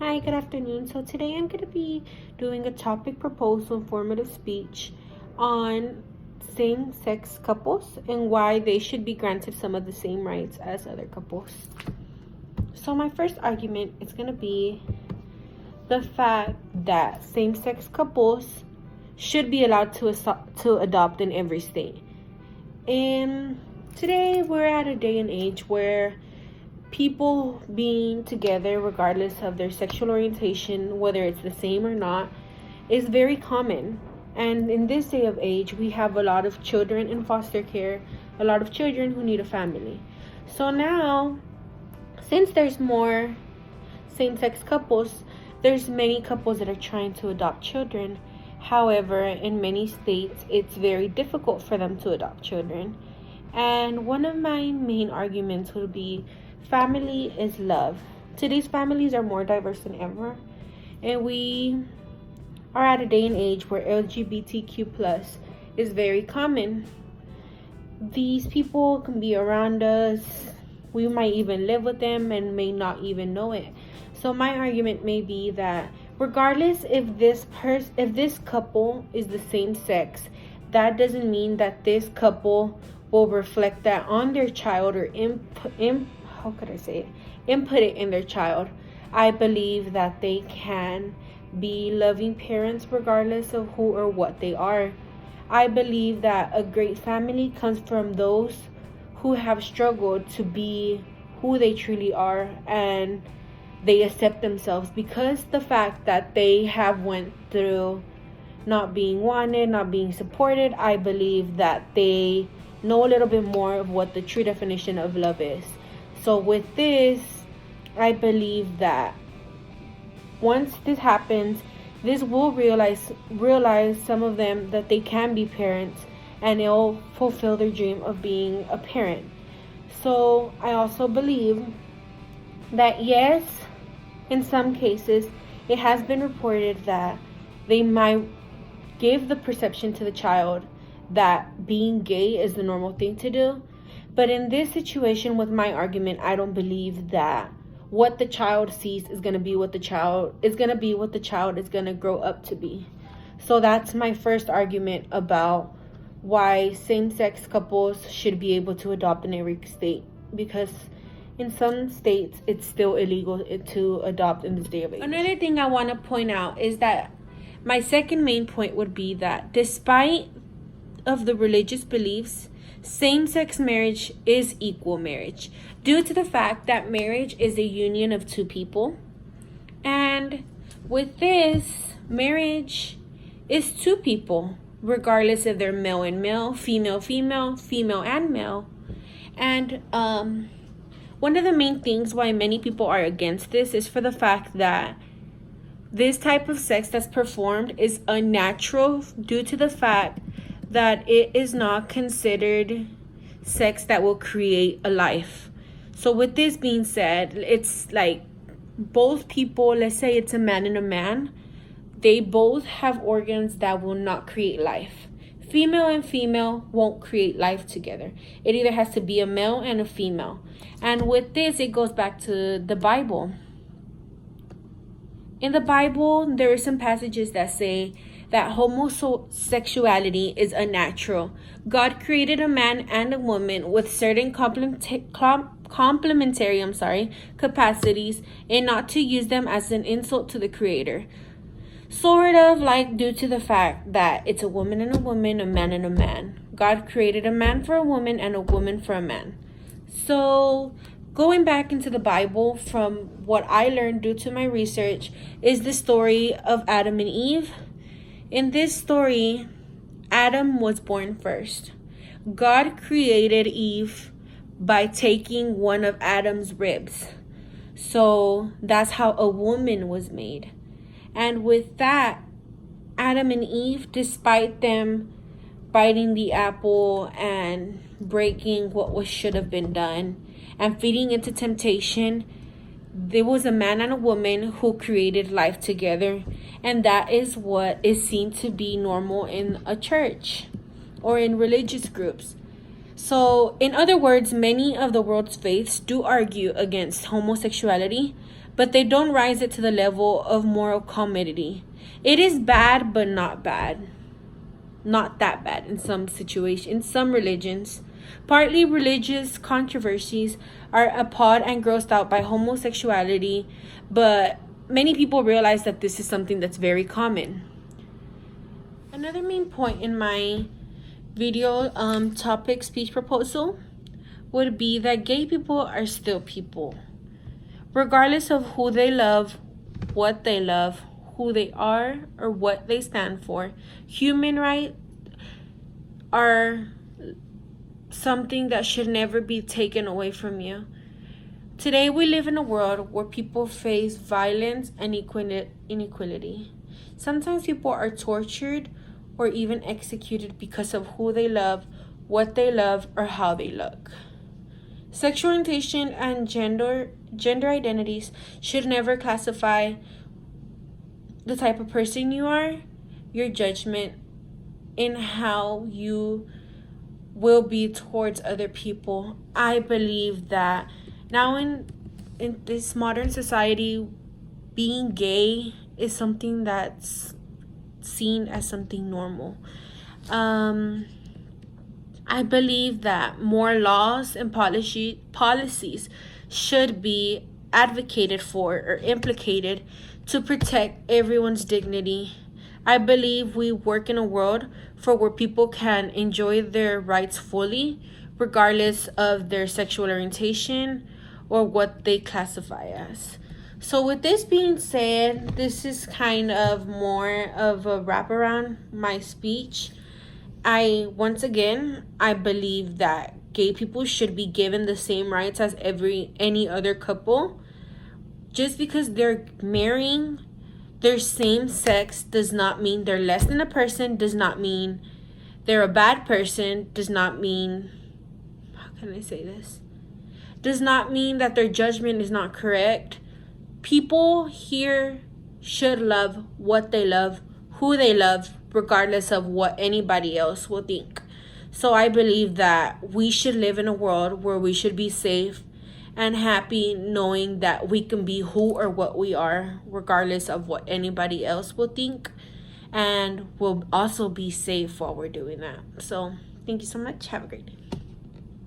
Hi, good afternoon. So today I'm going to be doing a topic proposal informative speech on same-sex couples and why they should be granted some of the same rights as other couples. So my first argument is going to be the fact that same-sex couples should be allowed to adopt in every state. And today we're at a day and age where people being together regardless of their sexual orientation, whether it's the same or not, is very common. And in this day of age, we have a lot of children in foster care, a lot of children who need a family. So now, since there's more same-sex couples, there's many couples that are trying to adopt children. However, in many states, it's very difficult for them to adopt children. And one of my main arguments would be family is love. Today's families are more diverse than ever, and we are at a day and age where LGBTQ plus is very common. These people can be around us. We might even live with them and may not even know it. So my argument may be that regardless if this couple is the same sex, that doesn't mean that this couple will reflect that on their child or input it in their child. I believe that they can be loving parents regardless of who or what they are. I believe that a great family comes from those who have struggled to be who they truly are, and they accept themselves because the fact that they have went through not being wanted, not being supported. I believe that they know a little bit more of what the true definition of love is. So with this, I believe that once this happens, this will realize some of them that they can be parents, and it'll fulfill their dream of being a parent. So I also believe that yes, in some cases, it has been reported that they might give the perception to the child that being gay is the normal thing to do. But in this situation with my argument, I don't believe that what the child sees is going to be what the child is going to grow up to be. So that's my first argument about why same-sex couples should be able to adopt in every state, because in some states it's still illegal to adopt in this day of age. Another thing I want to point out is that my second main point would be that despite of the religious beliefs, same-sex marriage is equal marriage due to the fact that marriage is a union of two people. And with this, marriage is two people, regardless if they're male and male, female and male. And one of the main things why many people are against this is for the fact that this type of sex that's performed is unnatural due to the fact that it is not considered sex that will create a life. So with this being said, it's like both people, let's say it's a man and a man, they both have organs that will not create life. Female and female won't create life together. It either has to be a male and a female. And with this, it goes back to the Bible. In the Bible, there are some passages that say that homosexuality is unnatural. God created a man and a woman with certain complementary capacities, and not to use them as an insult to the Creator. Sort of like due to the fact that it's a woman and a woman, a man and a man. God created a man for a woman and a woman for a man. So going back into the Bible, from what I learned due to my research, is the story of Adam and Eve. In this story, Adam was born first. God created Eve by taking one of Adam's ribs. So that's how a woman was made. And with that, Adam and Eve, despite them biting the apple and breaking what should have been done and feeding into temptation, there was a man and a woman who created life together. And that is what is seen to be normal in a church or in religious groups. So, in other words, many of the world's faiths do argue against homosexuality, but they don't rise it to the level of moral comedy. It is bad, but not bad. Not that bad in some situations, in some religions. Partly religious controversies are appalled and grossed out by homosexuality, but many people realize that this is something that's very common. Another main point in my video topic speech proposal would be that gay people are still people. Regardless of who they love, what they love, who they are, or what they stand for, human rights are something that should never be taken away from you. Today we live in a world where people face violence and inequality. Sometimes people are tortured or even executed because of who they love, what they love, or how they look. Sexual orientation and gender identities should never classify the type of person you are, your judgment, in how you will be towards other people. I believe that now in this modern society, being gay is something that's seen as something normal. I believe that more laws and policies should be advocated for or implicated to protect everyone's dignity. I believe we work in a world for where people can enjoy their rights fully, regardless of their sexual orientation or what they classify as. So with this being said, this is kind of more of a wrap around my speech. I believe that gay people should be given the same rights as any other couple. Just because they're marrying their same sex does not mean they're less than a person, does not mean they're a bad person, does not mean, how can I say this? Does not mean that their judgment is not correct. People here should love what they love, who they love, regardless of what anybody else will think. So I believe that we should live in a world where we should be safe and happy knowing that we can be who or what we are, regardless of what anybody else will think, and we'll also be safe while we're doing that. So thank you so much. Have a great day.